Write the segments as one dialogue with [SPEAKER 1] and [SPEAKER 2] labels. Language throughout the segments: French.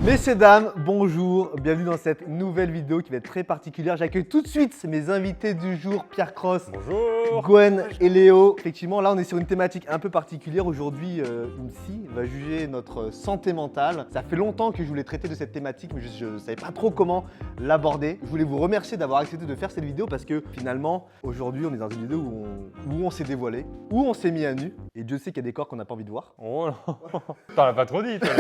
[SPEAKER 1] Messieurs, dames, bonjour, bienvenue dans cette nouvelle vidéo qui va être très particulière. J'accueille tout de suite mes invités du jour, Pierre Cross,
[SPEAKER 2] bonjour,
[SPEAKER 1] Gwen et Léo. Effectivement, là on est sur une thématique un peu particulière. Aujourd'hui, une psy va juger notre santé mentale. Ça fait longtemps que je voulais traiter de cette thématique, mais je ne savais pas trop comment l'aborder. Je voulais vous remercier d'avoir accepté de faire cette vidéo parce que finalement, aujourd'hui, on est dans une vidéo où on s'est dévoilé, où on s'est mis à nu. Et Dieu sait qu'il y a des corps qu'on n'a pas envie de voir.
[SPEAKER 2] Oh non, t'en as pas trop dit, toi.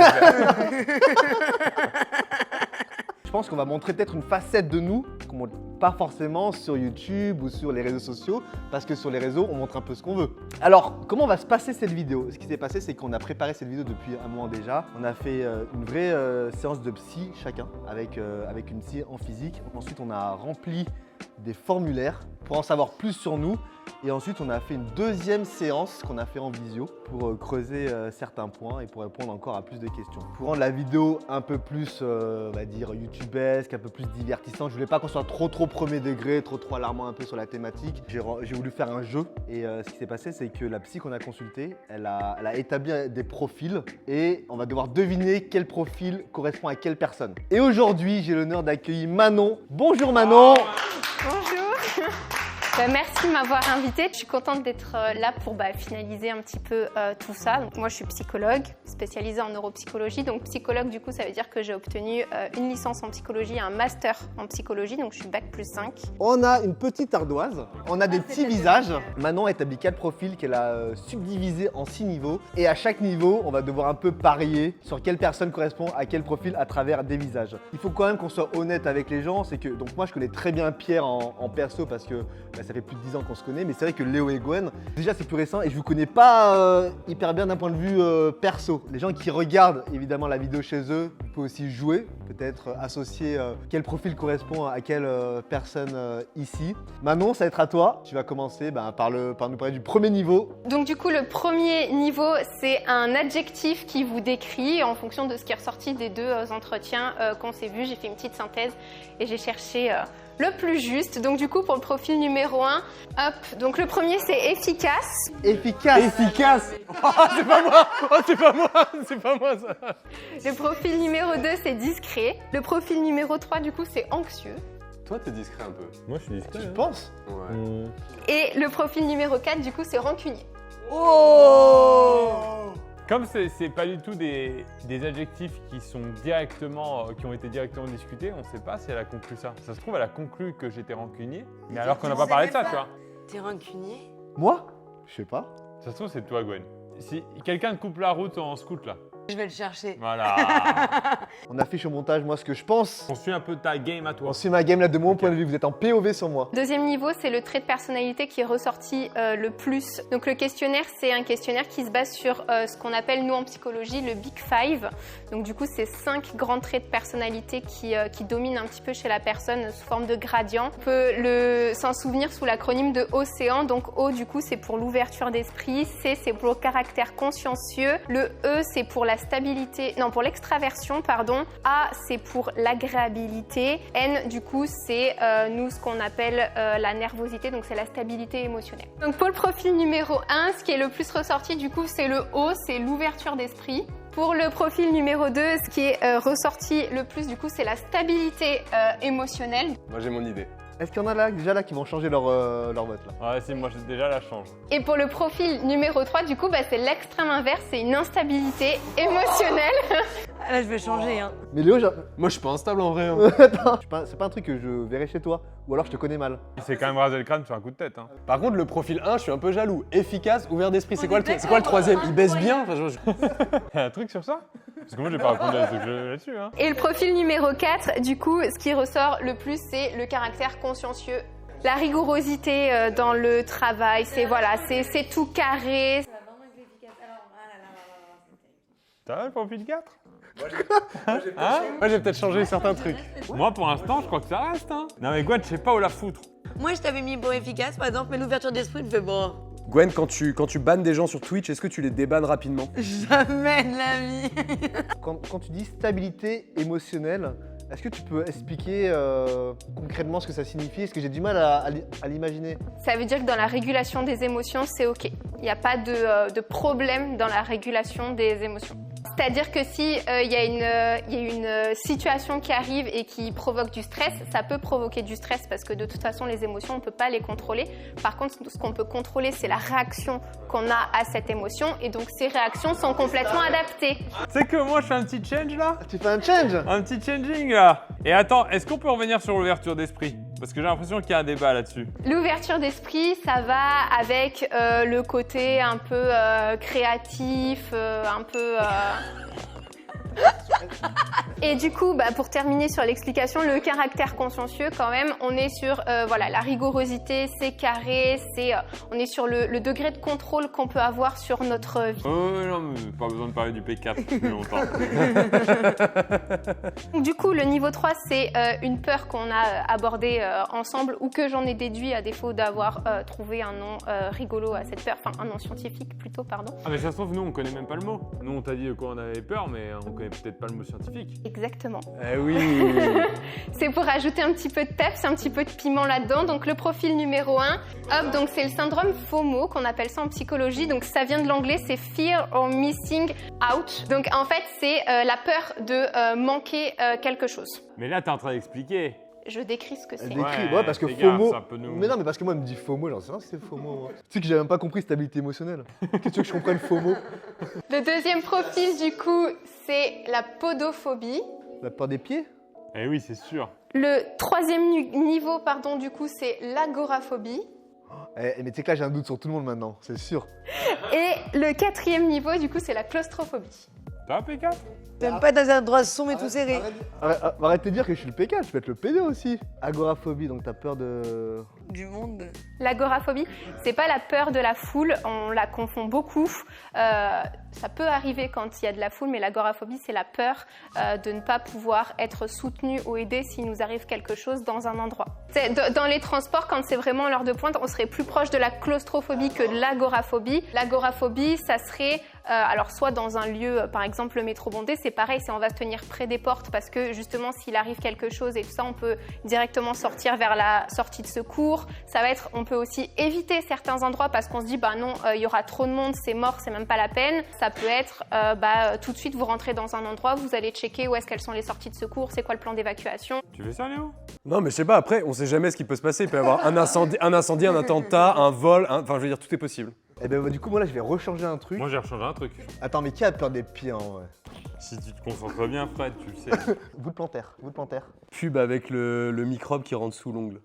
[SPEAKER 1] Je pense qu'on va montrer peut-être une facette de nous qu'on montre pas forcément sur YouTube ou sur les réseaux sociaux, parce que sur les réseaux, on montre un peu ce qu'on veut. Alors, comment va se passer cette vidéo? Ce qui s'est passé, c'est qu'on a préparé cette vidéo depuis un mois déjà. On a fait une vraie séance de psy chacun, avec une psy en physique. Ensuite, on a rempli des formulaires pour en savoir plus sur nous. Et ensuite, on a fait une deuxième séance qu'on a fait en visio pour creuser certains points et pour répondre encore à plus de questions. Pour rendre la vidéo un peu plus, on va dire, youtubesque, un peu plus divertissante, je voulais pas qu'on soit trop premier degré, trop alarmant un peu sur la thématique. J'ai voulu faire un jeu et ce qui s'est passé, c'est que la psy qu'on a consultée, elle a établi des profils et on va devoir deviner quel profil correspond à quelle personne. Et aujourd'hui, j'ai l'honneur d'accueillir Manon. Bonjour Manon.
[SPEAKER 3] Bonjour. Merci de m'avoir invitée. Je suis contente d'être là pour finaliser un petit peu tout ça. Donc, moi, je suis psychologue spécialisée en neuropsychologie. Donc, psychologue, du coup, ça veut dire que j'ai obtenu une licence en psychologie et un master en psychologie. Donc, je suis bac plus 5.
[SPEAKER 1] On a une petite ardoise. On a des petits visages. Manon a établi 4 profils qu'elle a subdivisés en 6 niveaux. Et à chaque niveau, on va devoir un peu parier sur quelle personne correspond à quel profil à travers des visages. Il faut quand même qu'on soit honnête avec les gens. C'est que, donc moi, je connais très bien Pierre en perso parce que ça fait plus de 10 ans qu'on se connaît, mais c'est vrai que Léo et Gwen, déjà c'est plus récent et je vous connais pas hyper bien d'un point de vue perso. Les gens qui regardent évidemment la vidéo chez eux, vous pouvez aussi jouer, peut-être associer quel profil correspond à quelle personne ici. Manon, ça va être à toi. Tu vas commencer par nous parler du premier niveau.
[SPEAKER 3] Donc du coup, le premier niveau, c'est un adjectif qui vous décrit en fonction de ce qui est ressorti des deux entretiens qu'on s'est vus. J'ai fait une petite synthèse et j'ai cherché le plus juste. Donc du coup, pour le profil numéro 1, hop, donc le premier c'est efficace.
[SPEAKER 1] Efficace.
[SPEAKER 2] Oh, c'est pas moi. Oh, c'est pas moi ça.
[SPEAKER 3] Le profil numéro 2 c'est discret. Le profil numéro 3 du coup c'est anxieux.
[SPEAKER 4] Toi, t'es discret un peu.
[SPEAKER 2] Moi, je suis discret.
[SPEAKER 1] Tu penses?
[SPEAKER 4] Ouais.
[SPEAKER 3] Et le profil numéro 4 du coup c'est rancunier.
[SPEAKER 1] Oh!
[SPEAKER 2] Comme c'est pas du tout des adjectifs qui ont été directement discutés, on sait pas si elle a conclu ça. Ça se trouve, elle a conclu que j'étais rancunier, mais alors qu'on n'a pas parlé de ça, tu vois.
[SPEAKER 5] T'es rancunier?
[SPEAKER 1] Moi? Je sais pas.
[SPEAKER 2] Ça se trouve, c'est toi, Gwen. Si quelqu'un te coupe la route en scout, là.
[SPEAKER 5] Je vais le chercher.
[SPEAKER 2] Voilà.
[SPEAKER 1] On affiche au montage moi ce que je pense.
[SPEAKER 2] On suit un peu ta game à toi.
[SPEAKER 1] On suit ma game là de mon point de vue. Vous êtes en POV sur moi.
[SPEAKER 3] Deuxième niveau, c'est le trait de personnalité qui est ressorti le plus. Donc le questionnaire, c'est un questionnaire qui se base sur ce qu'on appelle nous en psychologie le Big Five. Donc du coup, c'est 5 grands traits de personnalité qui dominent un petit peu chez la personne sous forme de gradient. On peut s'en souvenir sous l'acronyme de OCEAN. Donc O, du coup, c'est pour l'ouverture d'esprit. C, c'est pour le caractère consciencieux. Le E, c'est pour pour l'extraversion, pardon. A, c'est pour l'agréabilité. N, du coup, c'est nous ce qu'on appelle la nervosité, donc c'est la stabilité émotionnelle. Donc pour le profil numéro 1, ce qui est le plus ressorti, du coup, c'est le O, c'est l'ouverture d'esprit. Pour le profil numéro 2, ce qui est ressorti le plus, du coup, c'est la stabilité émotionnelle.
[SPEAKER 4] Moi, j'ai mon idée.
[SPEAKER 1] Est-ce qu'il y en a déjà qui vont changer leur vote là?
[SPEAKER 2] Ouais, si, moi, déjà, la change.
[SPEAKER 3] Et pour le profil numéro 3, du coup, c'est l'extrême inverse, c'est une instabilité émotionnelle.
[SPEAKER 5] Là, je vais changer, hein.
[SPEAKER 1] Mais Léo,
[SPEAKER 4] Moi, je suis pas instable en vrai. Hein.
[SPEAKER 1] Attends, c'est pas un truc que je verrai chez toi. Ou alors je te connais mal.
[SPEAKER 2] Il s'est quand même rasé le crâne sur un coup de tête. Hein.
[SPEAKER 4] Par contre, le profil 1, je suis un peu jaloux. Efficace, ouvert d'esprit. C'est quoi le troisième? Il baisse bien? Enfin,
[SPEAKER 2] Il y a un truc sur ça? Parce que moi, j'ai pas répondu à ce jeu là-dessus. Hein.
[SPEAKER 3] Et le profil numéro 4, du coup, ce qui ressort le plus, c'est le caractère consciencieux. La rigorosité dans le travail, c'est tout carré.
[SPEAKER 2] T'as le profil 4?
[SPEAKER 4] Moi, j'ai peut-être changé certains trucs.
[SPEAKER 2] Moi, pour l'instant, je crois que ça reste. Hein. Non, mais Gwen, je sais pas où la foutre.
[SPEAKER 5] Moi, je t'avais mis pour efficace, par exemple, mais l'ouverture d'esprit me fait bon.
[SPEAKER 4] Gwen, quand tu bannes des gens sur Twitch, est-ce que tu les débannes rapidement?
[SPEAKER 5] Jamais de la vie.
[SPEAKER 1] Quand tu dis stabilité émotionnelle, est-ce que tu peux expliquer concrètement ce que ça signifie? Est-ce que j'ai du mal à l'imaginer?
[SPEAKER 3] Ça veut dire que dans la régulation des émotions, c'est OK. Il n'y a pas de problème dans la régulation des émotions. c'est-à-dire que si il y a une situation qui arrive et qui provoque du stress, ça peut provoquer du stress parce que de toute façon, les émotions, on ne peut pas les contrôler. Par contre, ce qu'on peut contrôler, c'est la réaction qu'on a à cette émotion et donc ces réactions sont complètement adaptées.
[SPEAKER 2] Tu sais que moi, je fais un petit change là.
[SPEAKER 1] Tu fais un change?
[SPEAKER 2] Un petit changing là. Et attends, est-ce qu'on peut revenir sur l'ouverture d'esprit? Parce que j'ai l'impression qu'il y a un débat là-dessus.
[SPEAKER 3] L'ouverture d'esprit, ça va avec le côté un peu créatif, un peu... Et du coup, pour terminer sur l'explication, le caractère consciencieux, quand même, on est sur voilà, la rigorosité, c'est carré, on est sur le degré de contrôle qu'on peut avoir sur notre vie.
[SPEAKER 2] Non, mais pas besoin de parler du P4 plus longtemps.
[SPEAKER 3] Du coup, le niveau 3, c'est une peur qu'on a abordée ensemble ou que j'en ai déduit à défaut d'avoir trouvé un nom rigolo à cette peur, enfin un nom scientifique plutôt, pardon.
[SPEAKER 2] Ah mais ça se trouve, nous on connaît même pas le mot. Nous on t'a dit de quoi on avait peur, mais on connaît peut-être pas le mot scientifique.
[SPEAKER 3] Exactement.
[SPEAKER 4] Eh oui.
[SPEAKER 3] C'est pour ajouter un petit peu de peps, un petit peu de piment là-dedans. Donc le profil numéro 1, hop, donc c'est le syndrome FOMO qu'on appelle ça en psychologie. Donc ça vient de l'anglais, c'est Fear or Missing Out. Donc en fait, c'est la peur de manquer quelque chose.
[SPEAKER 2] Mais là t'es en train d'expliquer.
[SPEAKER 3] Je décris ce que c'est.
[SPEAKER 1] Ouais, parce que
[SPEAKER 2] fais gaffe,
[SPEAKER 1] FOMO.
[SPEAKER 2] ça peut nous-
[SPEAKER 1] Mais non, mais parce que moi, elle me dit FOMO, j'en sais rien si c'est FOMO. Moi. Tu sais que j'ai même pas compris stabilité émotionnelle. Qu'est-ce que tu veux que je comprenne FOMO?
[SPEAKER 3] Le deuxième profil, du coup, c'est la podophobie.
[SPEAKER 1] La peur des pieds?
[SPEAKER 2] Eh oui, c'est sûr.
[SPEAKER 3] Le troisième niveau, pardon, du coup, c'est l'agoraphobie.
[SPEAKER 1] Mais tu sais que là, j'ai un doute sur tout le monde maintenant, c'est sûr.
[SPEAKER 3] Et le quatrième niveau, du coup, c'est la claustrophobie.
[SPEAKER 2] T'as un P4?
[SPEAKER 5] T'aimes pas dans un endroit sombre et tout serré.
[SPEAKER 1] Arrête de dire que je suis le P4, je peux être le P2 aussi. Agoraphobie, donc t'as peur de...
[SPEAKER 5] Du monde.
[SPEAKER 3] L'agoraphobie, c'est pas la peur de la foule, on la confond beaucoup. Ça peut arriver quand il y a de la foule, mais l'agoraphobie, c'est la peur de ne pas pouvoir être soutenu ou aidé s'il nous arrive quelque chose dans un endroit. Dans les transports, quand c'est vraiment l'heure de pointe, on serait plus proche de la claustrophobie que de l'agoraphobie. L'agoraphobie, ça serait alors soit dans un lieu, par exemple le métro bondé, c'est pareil, c'est on va se tenir près des portes parce que justement s'il arrive quelque chose et tout ça, on peut directement sortir vers la sortie de secours. Ça va être, on peut aussi éviter certains endroits parce qu'on se dit bah non, il y aura trop de monde, c'est mort, c'est même pas la peine. Ça peut être tout de suite vous rentrez dans un endroit, vous allez checker où est-ce qu'elles sont les sorties de secours, c'est quoi le plan d'évacuation.
[SPEAKER 2] Tu fais ça, Léo?
[SPEAKER 4] Non, mais je sais pas, après, on sait jamais ce qui peut se passer. Il peut y avoir un incendie, un attentat, un vol, enfin, je veux dire, tout est possible.
[SPEAKER 1] Eh ben du coup, moi là, je vais rechanger un truc.
[SPEAKER 2] Moi j'ai rechangé un truc.
[SPEAKER 1] Attends, mais qui a peur des pieds en vrai?
[SPEAKER 2] Si tu te concentres bien, Fred, tu le sais.
[SPEAKER 1] Vous de plantaire, vous de plantaire.
[SPEAKER 4] Pub avec le microbe qui rentre sous l'ongle.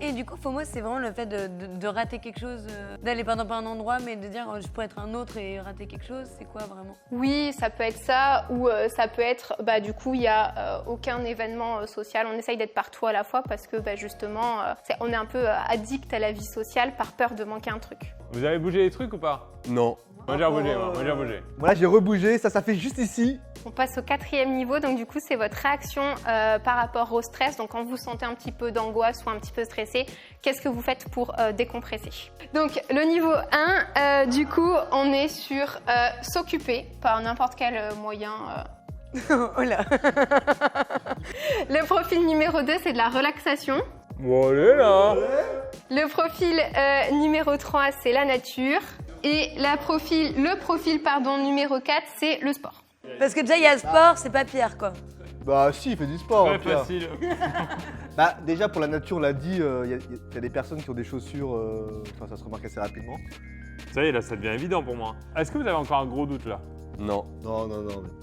[SPEAKER 5] Et du coup, FOMO, c'est vraiment le fait de rater quelque chose, d'aller par exemple à un endroit, mais de dire je pourrais être un autre et rater quelque chose, c'est quoi vraiment?
[SPEAKER 3] Oui, ça peut être ça, ou ça peut être, du coup, il n'y a aucun événement social. On essaye d'être partout à la fois parce que justement, on est un peu addict à la vie sociale par peur de manquer un truc.
[SPEAKER 2] Vous avez bougé les trucs ou pas?
[SPEAKER 4] Non.
[SPEAKER 2] Moi j'ai rebougé, moi j'ai rebougé.
[SPEAKER 1] Voilà, j'ai rebougé, ça fait juste ici.
[SPEAKER 3] On passe au quatrième niveau, donc du coup, c'est votre réaction par rapport au stress. Donc quand vous sentez un petit peu d'angoisse ou un petit peu stressé, qu'est-ce que vous faites pour décompresser? Donc le niveau 1, du coup, on est sur s'occuper par n'importe quel moyen.
[SPEAKER 5] Oh là.
[SPEAKER 3] Le profil numéro 2, c'est de la relaxation.
[SPEAKER 2] Bon, allez là.
[SPEAKER 3] Le profil numéro 3, c'est la nature. Et le profil numéro 4, c'est le sport.
[SPEAKER 5] Parce que déjà, il y a sport, c'est pas pire, quoi.
[SPEAKER 1] Bah si, il fait du sport.
[SPEAKER 2] Très
[SPEAKER 1] Pierre.
[SPEAKER 2] facile.
[SPEAKER 1] Bah déjà pour la nature, on l'a dit, il y a des personnes qui ont des chaussures, ça se remarque assez rapidement.
[SPEAKER 2] Ça y est, là ça devient évident pour moi. Est-ce que vous avez encore un gros doute là?
[SPEAKER 4] Non.
[SPEAKER 1] Non.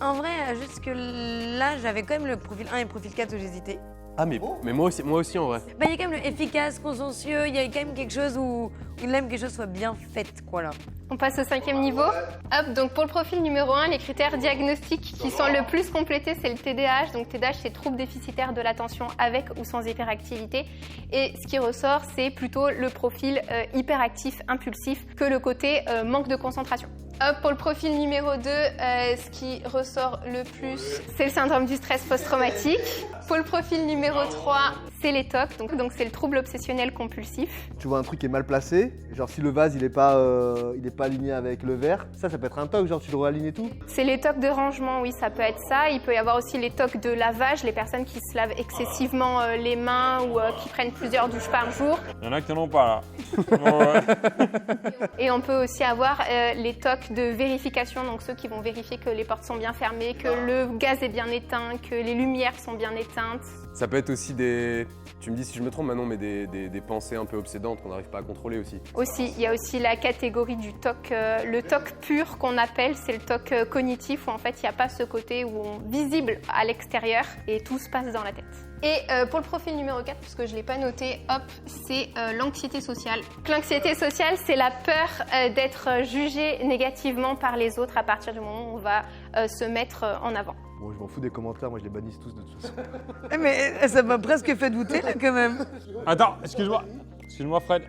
[SPEAKER 5] En vrai, jusque là, j'avais quand même le profil 1 et le profil 4 où j'hésitais.
[SPEAKER 4] Ah, mais moi aussi en vrai.
[SPEAKER 5] Il y a quand même le efficace, consciencieux, il y a quand même quelque chose où il aime que quelque chose soit bien fait, quoi, là.
[SPEAKER 3] On passe au 5e niveau. Hop, donc pour le profil numéro 1, les critères diagnostiques qui sont le plus complétés, c'est le TDAH. Donc TDAH, c'est trouble déficitaire de l'attention avec ou sans hyperactivité. Et ce qui ressort, c'est plutôt le profil hyperactif, impulsif, que le côté manque de concentration. Hop, pour le profil numéro 2, ce qui ressort le plus, c'est le syndrome du stress post-traumatique. Pour le profil numéro 3, c'est les TOC, donc c'est le trouble obsessionnel compulsif.
[SPEAKER 1] Tu vois un truc qui est mal placé, genre si le vase il est pas aligné avec le verre, ça peut être un TOC, genre tu le réalignes et tout.
[SPEAKER 3] C'est les TOC de rangement, oui, ça peut être ça. Il peut y avoir aussi les TOC de lavage, les personnes qui se lavent excessivement les mains ou qui prennent plusieurs douches par jour.
[SPEAKER 2] Il y en a qui n'en ont pas là. Ouais.
[SPEAKER 3] Et on peut aussi avoir les TOC de vérification, donc ceux qui vont vérifier que les portes sont bien fermées, que le gaz est bien éteint, que les lumières sont bien éteintes.
[SPEAKER 4] Ça peut être aussi des... Tu me dis si je me trompe Manon, mais des pensées un peu obsédantes qu'on n'arrive pas à contrôler aussi.
[SPEAKER 3] Aussi, il y a aussi la catégorie du TOC, le TOC pur qu'on appelle, c'est le TOC cognitif où en fait il n'y a pas ce côté visible à l'extérieur et tout se passe dans la tête. Et pour le profil numéro 4, parce que je ne l'ai pas noté, hop, c'est l'anxiété sociale. L'anxiété sociale, c'est la peur d'être jugé négativement par les autres à partir du moment où on va se mettre en avant.
[SPEAKER 1] Bon, je m'en fous des commentaires, moi je les bannisse tous de toute façon.
[SPEAKER 5] Mais ça m'a presque fait douter là quand même.
[SPEAKER 2] Attends, excuse-moi. Excuse-moi Fred,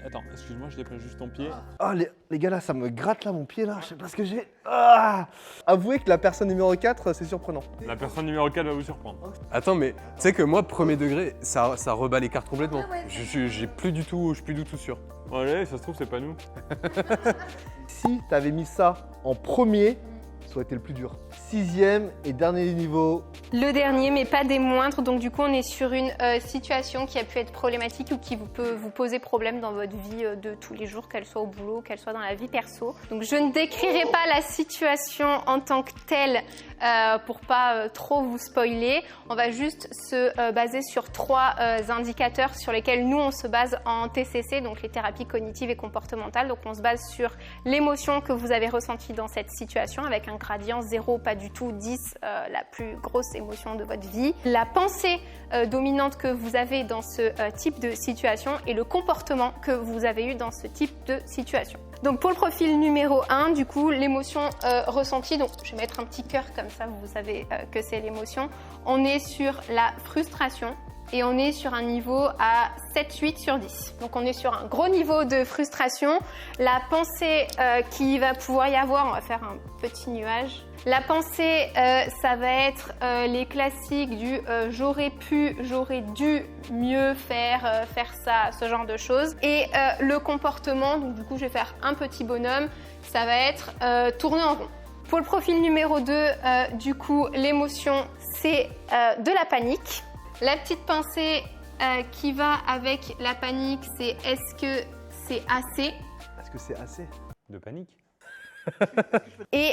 [SPEAKER 2] Attends, excuse-moi, je déplace juste ton pied.
[SPEAKER 1] Ah les gars là, ça me gratte là mon pied là, je sais pas ce que j'ai. Ah avouez que la personne numéro 4, c'est surprenant.
[SPEAKER 2] La personne numéro 4 va vous surprendre.
[SPEAKER 4] Attends, mais tu sais que moi, premier degré, ça rebat les cartes complètement. Je suis plus du tout sûr.
[SPEAKER 2] Allez, ça se trouve, c'est pas nous.
[SPEAKER 1] Si t'avais mis ça en premier, ça aurait été le plus dur. 6e et dernier niveau.
[SPEAKER 3] Le dernier, mais pas des moindres, donc du coup on est sur une situation qui a pu être problématique ou qui peut vous poser problème dans votre vie de tous les jours, qu'elle soit au boulot, qu'elle soit dans la vie perso. Donc je ne décrirai pas la situation en tant que telle pour pas trop vous spoiler. On va juste se baser sur 3 indicateurs sur lesquels nous on se base en TCC, donc les thérapies cognitives et comportementales. Donc on se base sur l'émotion que vous avez ressentie dans cette situation avec un gradient 0, pas du tout 10, la plus grosse émotion de votre vie. La pensée dominante que vous avez dans ce type de situation et le comportement que vous avez eu dans ce type de situation. Donc pour le profil numéro 1, du coup, l'émotion ressentie, donc je vais mettre un petit cœur comme ça, vous savez que c'est l'émotion. On est sur la frustration. Et on est sur un niveau à 7-8 sur 10. Donc on est sur un gros niveau de frustration. La pensée qui va pouvoir y avoir, on va faire un petit nuage. La pensée, ça va être les classiques du j'aurais pu, j'aurais dû mieux faire ça, ce genre de choses. Et le comportement, donc du coup je vais faire un petit bonhomme, ça va être tourner en rond. Pour le profil numéro 2, du coup l'émotion c'est de la panique. La petite pensée qui va avec la panique, c'est est-ce que c'est assez?
[SPEAKER 1] Est-ce que c'est assez?
[SPEAKER 2] De panique.
[SPEAKER 3] Et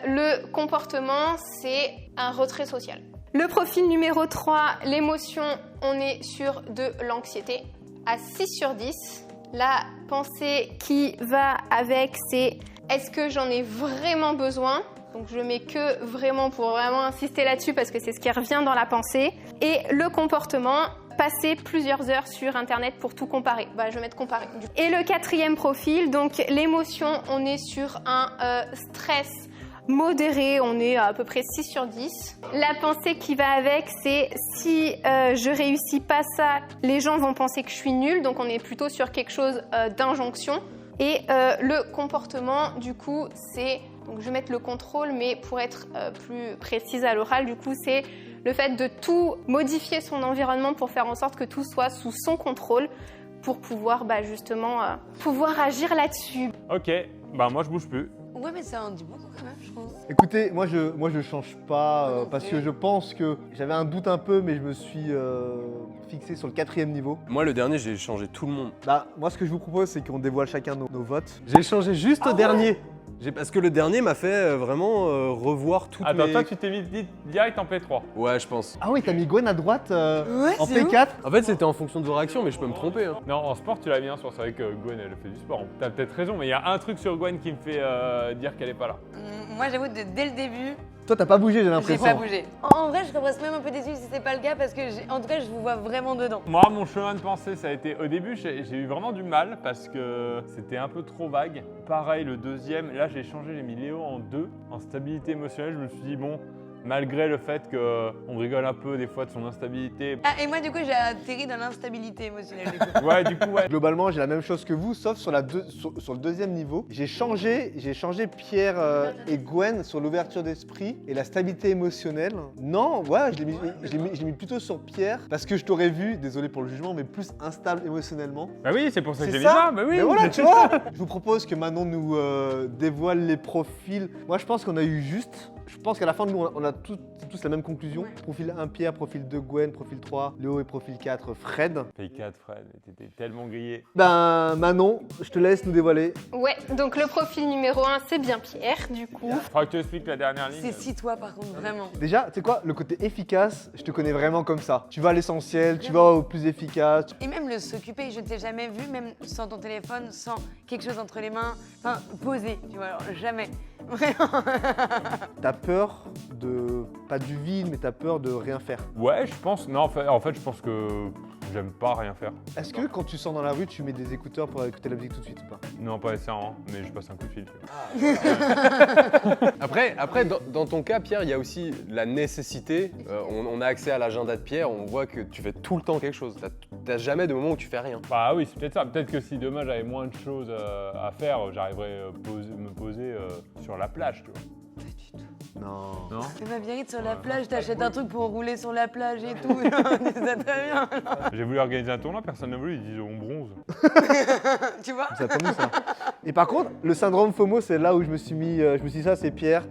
[SPEAKER 3] le comportement, c'est un retrait social. Le profil numéro 3, l'émotion, on est sur de l'anxiété à 6 sur 10. La pensée qui va avec, c'est est-ce que j'en ai vraiment besoin? Donc je mets que vraiment pour vraiment insister là-dessus parce que c'est ce qui revient dans la pensée. Et le comportement, passer plusieurs heures sur internet pour tout comparer. Je vais mettre comparer. Et le 4e profil, donc l'émotion, on est sur un stress modéré, on est à peu près 6 sur 10. La pensée qui va avec, c'est si je réussis pas ça, les gens vont penser que je suis nulle, donc on est plutôt sur quelque chose d'injonction. Et le comportement, du coup, c'est, donc je vais mettre le contrôle, mais pour être plus précise à l'oral, du coup, c'est le fait de tout modifier son environnement pour faire en sorte que tout soit sous son contrôle pour pouvoir justement pouvoir agir là-dessus.
[SPEAKER 2] Ok, moi je bouge plus.
[SPEAKER 5] Ouais, mais ça en dit beaucoup quand même, je trouve.
[SPEAKER 1] Écoutez, moi je change pas parce que je pense que j'avais un doute un peu, mais je me suis fixé sur le 4e niveau.
[SPEAKER 4] Moi, le dernier, j'ai changé tout le monde.
[SPEAKER 1] Moi ce que je vous propose, c'est qu'on dévoile chacun nos votes.
[SPEAKER 4] J'ai changé juste au dernier. Parce que le dernier m'a fait vraiment revoir toutes
[SPEAKER 2] Attends,
[SPEAKER 4] mes...
[SPEAKER 2] toi tu t'es mis direct en P3.
[SPEAKER 4] Ouais, je pense.
[SPEAKER 1] Ah oui, t'as mis Gwen à droite en
[SPEAKER 5] c'est
[SPEAKER 1] P4.
[SPEAKER 4] En fait, c'était en fonction de vos réactions, mais je peux me tromper. Hein.
[SPEAKER 2] Non, en sport tu l'as mis un soir, c'est vrai que Gwen elle fait du sport. T'as peut-être raison, mais il y a un truc sur Gwen qui me fait dire qu'elle est pas là.
[SPEAKER 5] Moi, j'avoue, dès le début,
[SPEAKER 1] Toi t'as pas bougé, j'ai
[SPEAKER 5] j'ai
[SPEAKER 1] l'impression.
[SPEAKER 5] pas bougé. En vrai, je serais presque même un peu déçue si c'était pas le cas parce que, en tout cas, je vous vois vraiment dedans.
[SPEAKER 2] Moi, mon chemin de pensée, ça a été au début, j'ai eu vraiment du mal parce que c'était un peu trop vague. Pareil, le 2e, là j'ai changé, j'ai mis Léo en 2, en stabilité émotionnelle. Je me suis dit, bon, Malgré le fait qu'on rigole un peu des fois de son instabilité.
[SPEAKER 5] Ah, et moi, du coup, j'ai atterri dans l'instabilité émotionnelle. Du coup.
[SPEAKER 2] Ouais, du coup, ouais.
[SPEAKER 1] Globalement, j'ai la même chose que vous, sauf sur le deuxième niveau. J'ai changé Pierre et Gwen sur l'ouverture d'esprit et la stabilité émotionnelle. Non, ouais, je l'ai mis plutôt sur Pierre parce que je t'aurais vu, désolé pour le jugement, mais plus instable émotionnellement.
[SPEAKER 2] Bah oui, c'est pour ça que
[SPEAKER 1] C'est
[SPEAKER 2] j'ai mis ça. Bah oui.
[SPEAKER 1] Mais voilà, tu vois. Je vous propose que Manon nous dévoile les profils. Moi, je pense qu'on a eu juste. Je pense qu'à la fin, nous, on a tous la même conclusion. Profil 1, Pierre, profil 2, Gwen, profil 3, Léo et profil 4, Fred.
[SPEAKER 2] P4, Fred, t'étais tellement grillé.
[SPEAKER 1] Ben, Manon, je te laisse nous dévoiler.
[SPEAKER 3] Ouais, donc le profil numéro 1, c'est bien Pierre, du coup.
[SPEAKER 2] Faudra que tu expliques la dernière ligne.
[SPEAKER 5] C'est si toi, par contre, vraiment.
[SPEAKER 1] Déjà, tu sais quoi, le côté efficace, je te connais vraiment comme ça. Tu vas à l'essentiel, tu vas au plus efficace.
[SPEAKER 5] Et même le s'occuper, je ne t'ai jamais vu, même sans ton téléphone, sans quelque chose entre les mains, enfin, posé, tu vois, alors, jamais. Vraiment.
[SPEAKER 1] T'as peur de, pas du vide, mais t'as peur de rien faire.
[SPEAKER 2] Ouais, je pense. Non, en fait, je pense que j'aime pas rien faire.
[SPEAKER 1] Est-ce que quand tu sors dans la rue, tu mets des écouteurs pour écouter la musique tout de suite ou pas?
[SPEAKER 2] Non, pas nécessairement, mais je passe un coup de fil. Tu vois.
[SPEAKER 4] Après dans ton cas, Pierre, il y a aussi la nécessité. On a accès à l'agenda de Pierre, on voit que tu fais tout le temps quelque chose. T'as jamais de moment où tu fais rien.
[SPEAKER 2] Bah oui, c'est peut-être ça. Peut-être que si demain j'avais moins de choses à faire, j'arriverais me poser sur la plage, tu vois.
[SPEAKER 1] Non.
[SPEAKER 2] Non.
[SPEAKER 5] Mais ma vieille, sur la plage, t'achètes un truc pour rouler sur la plage et tout. C'est très bien.
[SPEAKER 2] J'ai voulu organiser un tournoi, personne n'a voulu, ils disent on bronze.
[SPEAKER 5] Tu vois?
[SPEAKER 1] C'est attendu ça. Et par contre, le syndrome FOMO, c'est là où je me suis dit ça, c'est Pierre.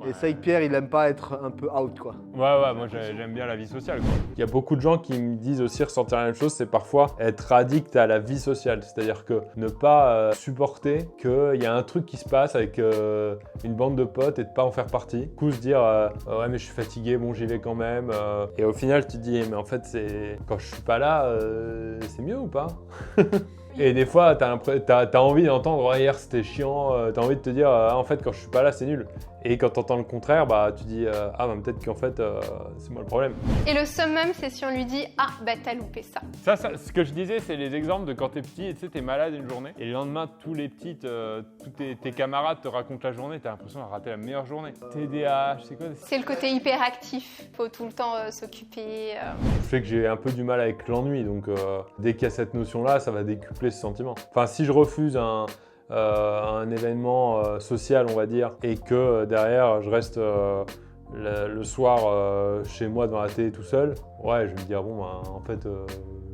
[SPEAKER 1] Et c'est vrai que Pierre, il aime pas être un peu out, quoi.
[SPEAKER 2] Ouais, moi j'aime bien la vie sociale, quoi. Il y a beaucoup de gens qui me disent aussi ressentir la même chose, c'est parfois être addict à la vie sociale. C'est-à-dire que ne pas supporter qu'il y a un truc qui se passe avec une bande de potes et de pas en faire partie. Du coup, se dire ouais, mais je suis fatigué, bon, j'y vais quand même. Et au final, tu te dis, mais en fait, quand je suis pas là, c'est mieux ou pas? Et des fois, t'as envie d'entendre ouais, hier c'était chiant, t'as envie de te dire en fait quand je suis pas là c'est nul. Et quand t'entends le contraire, bah tu dis ah bah peut-être qu'en fait c'est moi le problème.
[SPEAKER 3] Et le summum, c'est si on lui dit ah bah t'as loupé ça.
[SPEAKER 2] Ça, ce que je disais, c'est les exemples de quand t'es petit et tu sais t'es malade une journée et le lendemain tous tes camarades te racontent la journée, t'as l'impression d'avoir raté la meilleure journée. TDAH, c'est quoi?
[SPEAKER 3] C'est le côté hyperactif, faut tout le temps s'occuper.
[SPEAKER 2] Je sais que j'ai un peu du mal avec l'ennui, donc dès qu'il y a cette notion-là, ça va décupler ce sentiment. Enfin, si je refuse un événement social, on va dire, et que derrière je reste le soir chez moi devant la télé tout seul, ouais, je vais me dire bon, bah, en fait,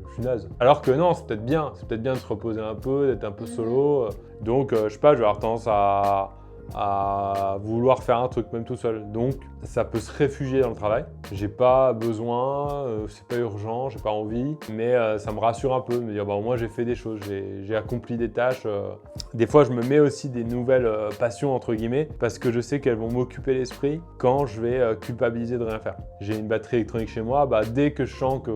[SPEAKER 2] je suis naze. Alors que non, c'est peut-être bien de se reposer un peu, d'être un peu solo. Donc, je sais pas, je vais avoir tendance à vouloir faire un truc même tout seul. Donc ça peut se réfugier dans le travail. J'ai pas besoin, c'est pas urgent, j'ai pas envie, mais ça me rassure un peu de me dire bah au moins j'ai fait des choses, j'ai accompli des tâches. Des fois je me mets aussi des nouvelles passions entre guillemets parce que je sais qu'elles vont m'occuper l'esprit quand je vais culpabiliser de rien faire. J'ai une batterie électronique chez moi, bah dès que je sens que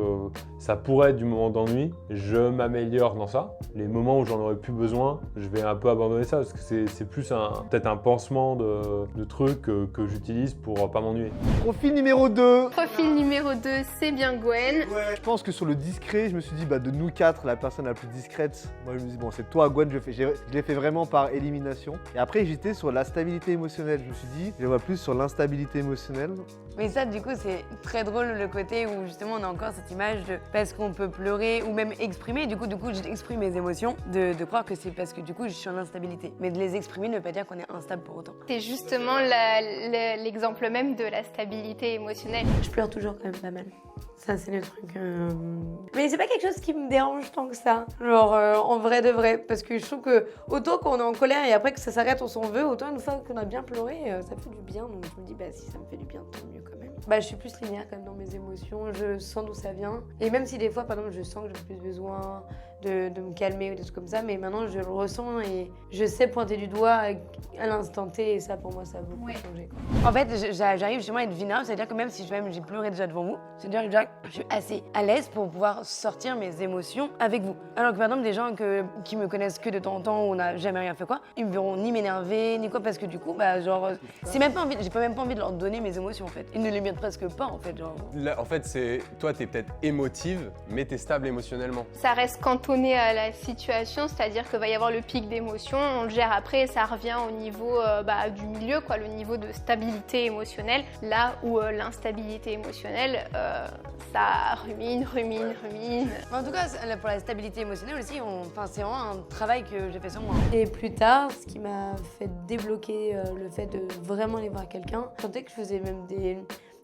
[SPEAKER 2] ça pourrait être du moment d'ennui, je m'améliore dans ça. Les moments où j'en aurais plus besoin, je vais un peu abandonner ça parce que c'est plus peut-être un pansement de trucs que j'utilise pour pas m'ennuyer.
[SPEAKER 1] Profil numéro 2.
[SPEAKER 3] Profil numéro 2, c'est bien Gwen.
[SPEAKER 1] Je pense que sur le discret, je me suis dit, bah, de nous quatre, la personne la plus discrète, moi je me dis, bon, c'est toi, Gwen, je l'ai fait vraiment par élimination. Et après, j'étais sur la stabilité émotionnelle. Je me suis dit, je vois plus sur l'instabilité émotionnelle.
[SPEAKER 5] Mais ça, du coup, c'est très drôle le côté où justement on a encore cette image de parce qu'on peut pleurer ou même exprimer. Du coup, j'exprime mes émotions, de croire que c'est parce que du coup, je suis en instabilité. Mais de les exprimer ne veut pas dire qu'on est instable pour autant.
[SPEAKER 3] C'est justement l'exemple même de la stabilité émotionnelle.
[SPEAKER 5] Je pleure toujours quand même pas mal. Ça, c'est le truc. Mais c'est pas quelque chose qui me dérange tant que ça. Genre, en vrai de vrai. Parce que je trouve que autant qu'on est en colère et après que ça s'arrête, on s'en veut, autant une fois qu'on a bien pleuré, ça fait du bien. Donc je me dis, bah si ça me fait du bien, tant mieux quand même. Bah, je suis plus linéaire quand même dans mes émotions. Je sens d'où ça vient. Et même si des fois, par exemple, je sens que j'ai plus besoin de me calmer ou des trucs comme ça, mais maintenant je le ressens et je sais pointer du doigt à l'instant T et ça pour moi ça a beaucoup changé. En fait j'arrive chez moi à être vulnérable, c'est-à-dire que même si j'ai pleuré déjà devant vous, c'est-à-dire que je suis assez à l'aise pour pouvoir sortir mes émotions avec vous. Alors que par exemple des gens qui me connaissent que de temps en temps où on n'a jamais rien fait quoi, ils me verront ni m'énerver ni quoi parce que du coup bah genre c'est même pas envie, j'ai même pas envie de leur donner mes émotions en fait. Ils ne les méritent presque pas en fait genre.
[SPEAKER 4] Là, en fait c'est toi t'es peut-être émotive mais t'es stable émotionnellement.
[SPEAKER 3] Ça reste qu'Anto cantonné à la situation, c'est-à-dire qu'il va y avoir le pic d'émotion, on le gère après et ça revient au niveau du milieu, quoi, le niveau de stabilité émotionnelle, là où l'instabilité émotionnelle, ça rumine.
[SPEAKER 5] En tout cas, pour la stabilité émotionnelle aussi, c'est vraiment un travail que j'ai fait sur moi. Et plus tard, ce qui m'a fait débloquer le fait de vraiment aller voir quelqu'un, je sentais que je faisais même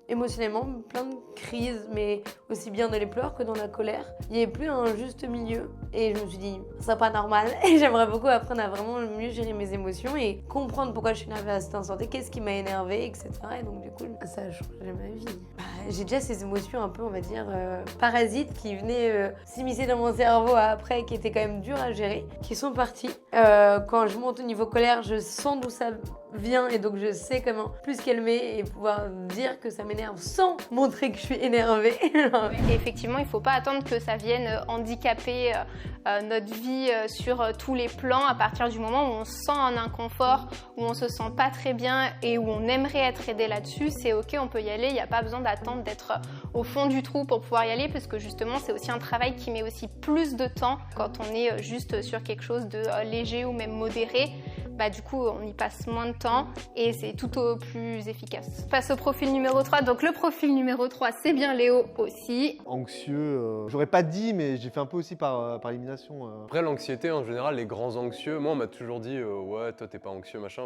[SPEAKER 5] émotionnellement plein de crises, mais aussi bien dans les pleurs que dans la colère. Il n'y avait plus un juste milieu et je me suis dit, c'est pas normal et j'aimerais beaucoup apprendre à vraiment mieux gérer mes émotions et comprendre pourquoi je suis énervée à cet instant T, qu'est-ce qui m'a énervée, etc. Et donc du coup, ça a changé ma vie. J'ai déjà ces émotions un peu, on va dire, parasites qui venaient s'immiscer dans mon cerveau après, qui étaient quand même dures à gérer, qui sont parties. Quand je monte au niveau colère, je sens d'où ça vient et donc je sais comment plus calmer et pouvoir dire que ça m'énerve sans montrer que je suis énervée.
[SPEAKER 3] Et effectivement, il ne faut pas attendre que ça vienne handicaper notre vie sur tous les plans à partir du moment où on se sent un inconfort, où on se sent pas très bien et où on aimerait être aidé là-dessus. C'est ok, on peut y aller, il n'y a pas besoin d'attendre d'être au fond du trou pour pouvoir y aller parce que justement, c'est aussi un travail qui met aussi plus de temps quand on est juste sur quelque chose de léger ou même modéré. Du coup, on y passe moins de temps et c'est tout au plus efficace. On passe au profil numéro 3. Donc le profil numéro 3, c'est bien Léo aussi.
[SPEAKER 1] Anxieux, j'aurais pas dit, mais j'ai fait un peu aussi par élimination.
[SPEAKER 4] Après, l'anxiété, en général, les grands anxieux, moi, on m'a toujours dit ouais, toi, t'es pas anxieux, machin,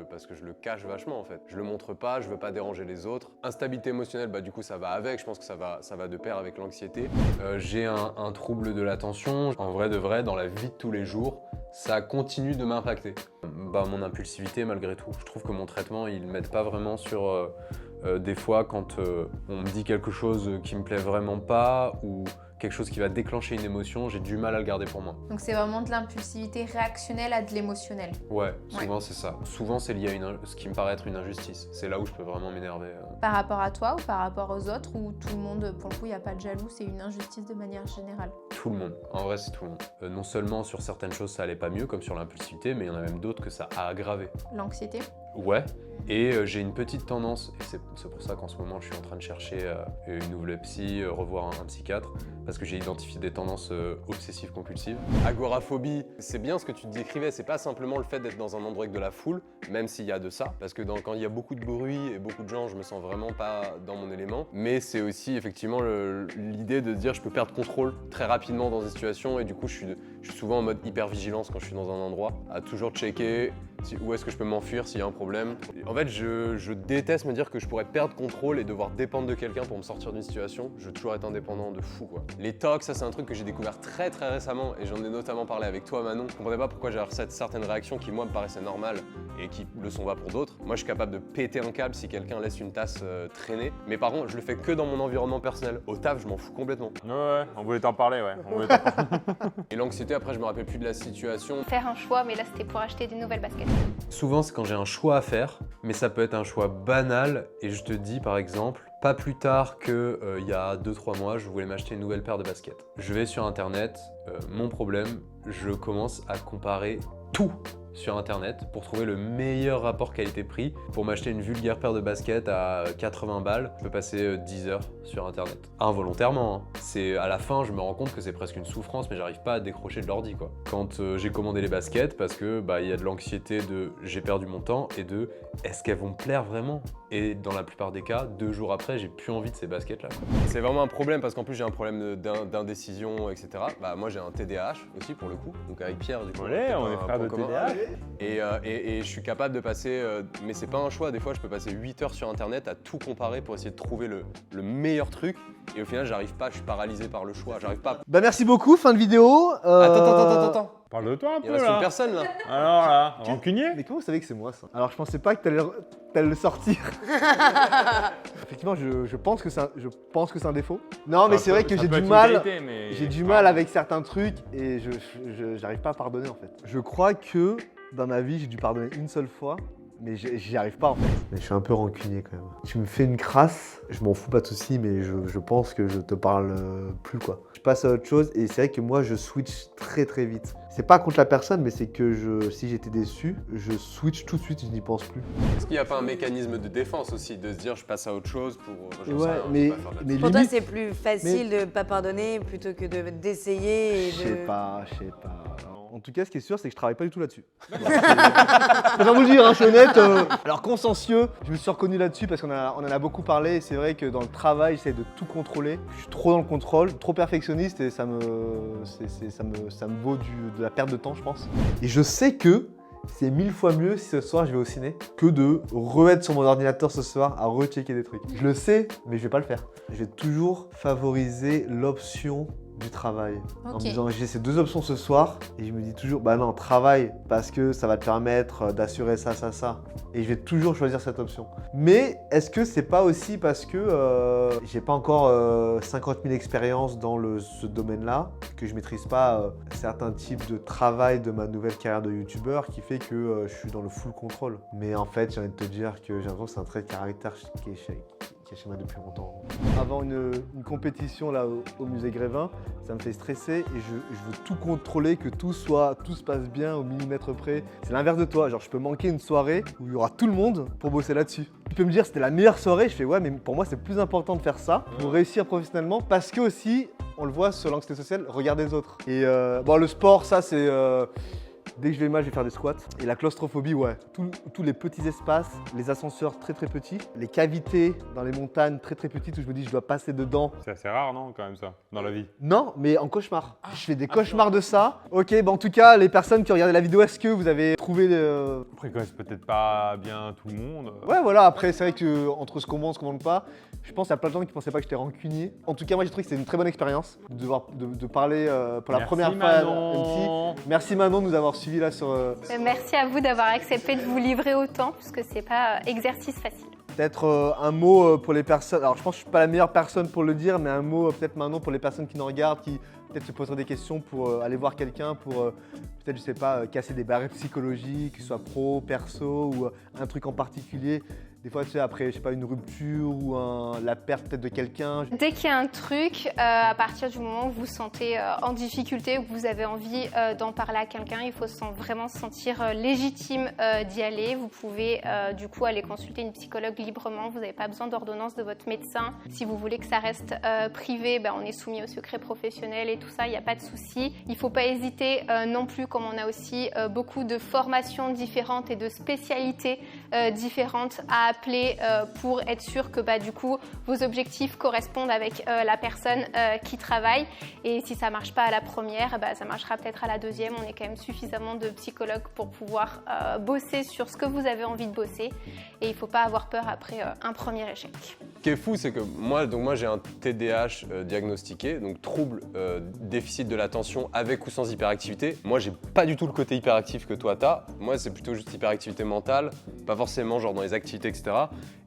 [SPEAKER 4] parce que je le cache vachement, en fait. Je le montre pas, je veux pas déranger les autres. Instabilité émotionnelle, du coup, ça va avec. Je pense que ça va de pair avec l'anxiété. J'ai un trouble de l'attention. En vrai de vrai, dans la vie de tous les jours, ça continue de m'impacter. Mon impulsivité, malgré tout. Je trouve que mon traitement, il m'aide pas vraiment sur des fois quand on me dit quelque chose qui me plaît vraiment pas ou quelque chose qui va déclencher une émotion, j'ai du mal à le garder pour moi.
[SPEAKER 6] Donc c'est vraiment de l'impulsivité réactionnelle à de l'émotionnel.
[SPEAKER 4] Ouais, souvent c'est ça. Souvent c'est lié à ce qui me paraît être une injustice. C'est là où je peux vraiment m'énerver.
[SPEAKER 6] Par rapport à toi ou par rapport aux autres ou tout le monde, pour le coup, il n'y a pas de jaloux, c'est une injustice de manière générale?
[SPEAKER 4] Tout le monde. En vrai, c'est tout le monde. Non seulement sur certaines choses ça allait pas mieux, comme sur l'impulsivité, mais il y en a même d'autres que ça a aggravé.
[SPEAKER 6] L'anxiété?
[SPEAKER 4] Ouais. Et j'ai une petite tendance, et c'est pour ça qu'en ce moment je suis en train de chercher une nouvelle psy, revoir un psychiatre, parce que j'ai identifié des tendances obsessives compulsives. Agoraphobie, c'est bien ce que tu décrivais, c'est pas simplement le fait d'être dans un endroit avec de la foule, même s'il y a de ça, parce que quand il y a beaucoup de bruit et beaucoup de gens, je me sens vraiment pas dans mon élément, mais c'est aussi effectivement l'idée de dire je peux perdre contrôle très rapidement dans des situations, et du coup je suis souvent en mode hyper vigilance quand je suis dans un endroit, à toujours checker où est-ce que je peux m'enfuir s'il y a un problème. En fait, je déteste me dire que je pourrais perdre contrôle et devoir dépendre de quelqu'un pour me sortir d'une situation. Je veux toujours être indépendant de fou, quoi. Les tocs, ça c'est un truc que j'ai découvert très récemment et j'en ai notamment parlé avec toi, Manon. Je comprenais pas pourquoi j'avais certaines réactions qui moi me paraissaient normales et qui le sont pas pour d'autres. Moi, je suis capable de péter un câble si quelqu'un laisse une tasse traîner. Mais par contre, je le fais que dans mon environnement personnel. Au taf, je m'en fous complètement.
[SPEAKER 2] Ouais, on voulait t'en parler, ouais.
[SPEAKER 4] Et l'anxiété, après, je me rappelle plus de la situation.
[SPEAKER 3] Faire un choix, mais là c'était pour acheter des nouvelles baskets.
[SPEAKER 4] Souvent, c'est quand j'ai un choix à faire, mais ça peut être un choix banal. Et je te dis, par exemple, pas plus tard qu'il y a 2-3 mois, je voulais m'acheter une nouvelle paire de baskets. Je vais sur Internet, mon problème, je commence à comparer tout sur Internet pour trouver le meilleur rapport qualité-prix. Pour m'acheter une vulgaire paire de baskets à 80 balles, je peux passer 10 heures sur Internet. Involontairement, hein. C'est à la fin, je me rends compte que c'est presque une souffrance, mais j'arrive pas à décrocher de l'ordi, quoi. Quand j'ai commandé les baskets, parce que il y a de l'anxiété de j'ai perdu mon temps et de est-ce qu'elles vont me plaire vraiment? Et dans la plupart des cas, 2 jours après, j'ai plus envie de ces baskets-là. C'est vraiment un problème parce qu'en plus j'ai un problème d'indécision, etc. Moi j'ai un TDAH aussi pour le coup, donc avec Pierre du coup.
[SPEAKER 2] Ouais, on est frères de TDAH.
[SPEAKER 4] Et je suis capable de passer, mais c'est pas un choix, des fois je peux passer 8 heures sur Internet à tout comparer pour essayer de trouver le meilleur truc. Et au final j'arrive pas, je suis paralysé par le choix, j'arrive pas.
[SPEAKER 1] Merci beaucoup, fin de vidéo.
[SPEAKER 4] Attends.
[SPEAKER 2] Parle de toi un
[SPEAKER 4] Il
[SPEAKER 2] peu
[SPEAKER 4] reste
[SPEAKER 2] là.
[SPEAKER 4] une personne là.
[SPEAKER 2] Alors là, rancunier?
[SPEAKER 1] Mais comment vous savez que c'est moi ça? Alors je pensais pas que t'allais le sortir. Effectivement, je pense que c'est un défaut. Non, mais c'est vrai que j'ai du mal. J'ai du mal avec certains trucs et j'arrive pas à pardonner en fait. Je crois que dans ma vie, j'ai dû pardonner une seule fois. mais j'y arrive pas en fait. Mais je suis un peu rancunier quand même. Tu me fais une crasse, je m'en fous pas de soucis, mais je pense que je te parle plus quoi. Je passe à autre chose et c'est vrai que moi je switch très très vite. C'est pas contre la personne, mais c'est que si j'étais déçu, je switch tout de suite, je n'y pense plus.
[SPEAKER 4] Est-ce qu'il n'y a pas un mécanisme de défense aussi, de se dire je passe à autre chose pour... j'en sais
[SPEAKER 1] Ouais,
[SPEAKER 4] rien,
[SPEAKER 1] mais,
[SPEAKER 4] je vais pas faire de la
[SPEAKER 1] mais
[SPEAKER 5] Pour toi,
[SPEAKER 1] limite,
[SPEAKER 5] c'est plus facile de pas pardonner plutôt que d'essayer et
[SPEAKER 1] je
[SPEAKER 5] de...
[SPEAKER 1] sais pas. En tout cas, ce qui est sûr, c'est que je travaille pas du tout là-dessus. Je préfère vous le dire, hein, je suis honnête. Alors, consciencieux, je me suis reconnu là-dessus parce qu'on en a beaucoup parlé. Et c'est vrai que dans le travail, j'essaie de tout contrôler. Je suis trop dans le contrôle, trop perfectionniste et ça me vaut de la perte de temps, je pense. Et je sais que c'est 1000 fois mieux si ce soir je vais au ciné que de re-être sur mon ordinateur ce soir à rechecker des trucs. Je le sais, mais je vais pas le faire. Je vais toujours favoriser l'option du travail. En me
[SPEAKER 6] Ok.
[SPEAKER 1] disant j'ai ces deux options ce soir et je me dis toujours bah non, travail parce que ça va te permettre d'assurer ça. Et je vais toujours choisir cette option. Mais est-ce que c'est pas aussi parce que j'ai pas encore 50 000 expériences dans ce domaine-là, que je maîtrise pas certains types de travail de ma nouvelle carrière de youtubeur qui fait que je suis dans le full contrôle. Mais en fait, j'ai envie de te dire que j'ai l'impression que c'est un trait de caractère qui est chez moi depuis longtemps. Avant une compétition là au musée Grévin, ça me fait stresser et je veux tout contrôler, que tout se passe bien au millimètre près. C'est l'inverse de toi, genre je peux manquer une soirée où il y aura tout le monde pour bosser là-dessus. Tu peux me dire c'était la meilleure soirée, je fais ouais mais pour moi c'est plus important de faire ça pour réussir professionnellement parce que aussi on le voit sur l'anxiété sociale, regarder les autres. Et bon le sport ça c'est... Dès que je vais mal, je vais faire des squats. Et la claustrophobie, ouais. Tous les petits espaces, les ascenseurs très très petits, les cavités dans les montagnes très très petites où je me dis je dois passer dedans.
[SPEAKER 2] C'est assez rare, non, quand même, ça, dans la vie.
[SPEAKER 1] Non, mais en cauchemar. Je fais des cauchemars de ça. Ok, bah en tout cas, les personnes qui ont regardé la vidéo, est-ce que vous avez trouvé le...
[SPEAKER 2] Après, c'est peut-être pas bien tout le monde.
[SPEAKER 1] Ouais, voilà, après, c'est vrai que entre ce qu'on montre, ce qu'on montre pas, je pense qu'il y a plein de gens qui pensaient pas que j'étais rancunier. En tout cas, moi, j'ai trouvé que c'était une très bonne expérience de parler pour la première fois à MC. Merci Manon de nous avoir suivis là sur...
[SPEAKER 3] Merci à vous d'avoir accepté de vous livrer autant, puisque c'est pas exercice facile.
[SPEAKER 1] Peut-être un mot pour les personnes, alors je pense que je suis pas la meilleure personne pour le dire, mais un mot peut-être maintenant pour les personnes qui nous regardent, qui peut-être se poseraient des questions pour aller voir quelqu'un, pour peut-être, je sais pas, casser des barrières psychologiques, que ce soit pro, perso ou un truc en particulier. Des fois, tu sais, après, je sais pas, une rupture ou la perte peut-être de quelqu'un.
[SPEAKER 3] Dès qu'il y a un truc, à partir du moment où vous vous sentez en difficulté ou que vous avez envie d'en parler à quelqu'un, il faut vraiment se sentir légitime d'y aller. Vous pouvez du coup aller consulter une psychologue librement. Vous n'avez pas besoin d'ordonnance de votre médecin. Si vous voulez que ça reste privé, on est soumis au secret professionnel et tout ça, il n'y a pas de souci. Il ne faut pas hésiter non plus, comme on a aussi beaucoup de formations différentes et de spécialités différentes à appeler pour être sûr que du coup vos objectifs correspondent avec la personne qui travaille, et si ça marche pas à la première, ça marchera peut-être à la deuxième. On est quand même suffisamment de psychologues pour pouvoir bosser sur ce que vous avez envie de bosser, et il faut pas avoir peur après un premier échec.
[SPEAKER 4] Ce qui est fou, c'est que moi j'ai un TDAH diagnostiqué, donc trouble déficit de l'attention avec ou sans hyperactivité. Moi, j'ai pas du tout le côté hyperactif que toi t'as. Moi, c'est plutôt juste hyperactivité mentale, pas forcément genre dans les activités, etc.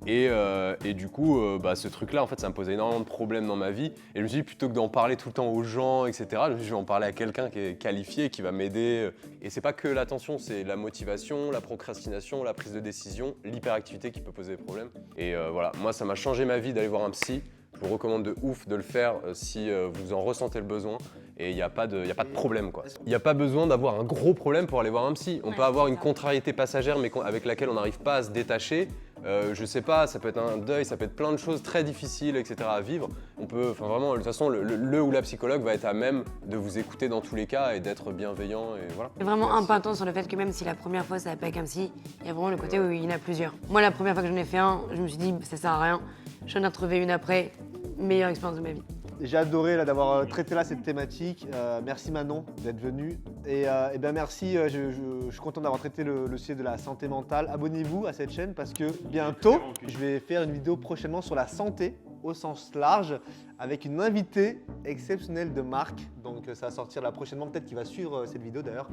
[SPEAKER 4] Et du coup, ce truc-là, en fait, ça me posait énormément de problèmes dans ma vie. Et je me suis dit, plutôt que d'en parler tout le temps aux gens, etc., je me suis dit, je vais en parler à quelqu'un qui est qualifié, qui va m'aider. Et c'est pas que l'attention, c'est la motivation, la procrastination, la prise de décision, l'hyperactivité qui peut poser des problèmes. Et voilà, moi, ça m'a changé ma vie d'aller voir un psy. Je vous recommande de ouf de le faire si vous en ressentez le besoin. Et il n'y a pas de problème, quoi. Il n'y a pas besoin d'avoir un gros problème pour aller voir un psy. On peut avoir une contrariété passagère, mais avec laquelle on n'arrive pas à se détacher. Je sais pas, ça peut être un deuil, ça peut être plein de choses très difficiles, etc. à vivre. On peut, enfin vraiment, de toute façon, le ou la psychologue va être à même de vous écouter dans tous les cas et d'être bienveillant, et voilà.
[SPEAKER 5] C'est vraiment important sur le fait que même si la première fois ça va pas avec un psy, il y a vraiment le côté où il y en a plusieurs. Moi, la première fois que j'en ai fait un, je me suis dit ça sert à rien. J'en ai retrouvé une après, meilleure expérience de ma vie.
[SPEAKER 1] J'ai adoré d'avoir traité là cette thématique. Merci Manon d'être venue. Et merci, je suis content d'avoir traité le sujet de la santé mentale. Abonnez-vous à cette chaîne parce que bientôt, je vais faire une vidéo prochainement sur la santé au sens large avec une invitée exceptionnelle de Marc. Donc ça va sortir là prochainement, peut-être qu'il va suivre cette vidéo d'ailleurs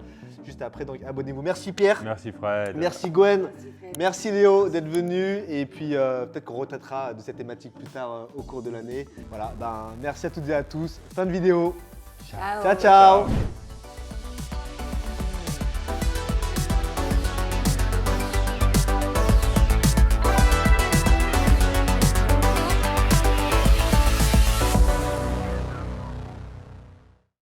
[SPEAKER 1] juste après. Donc abonnez-vous. Merci Pierre.
[SPEAKER 2] Merci Fred.
[SPEAKER 1] Merci Gwen. Merci Léo d'être venu. Et puis peut-être qu'on retraitera de cette thématique plus tard au cours de l'année. Voilà, merci à toutes et à tous. Fin de vidéo.
[SPEAKER 5] Ciao.
[SPEAKER 1] Ciao, ciao.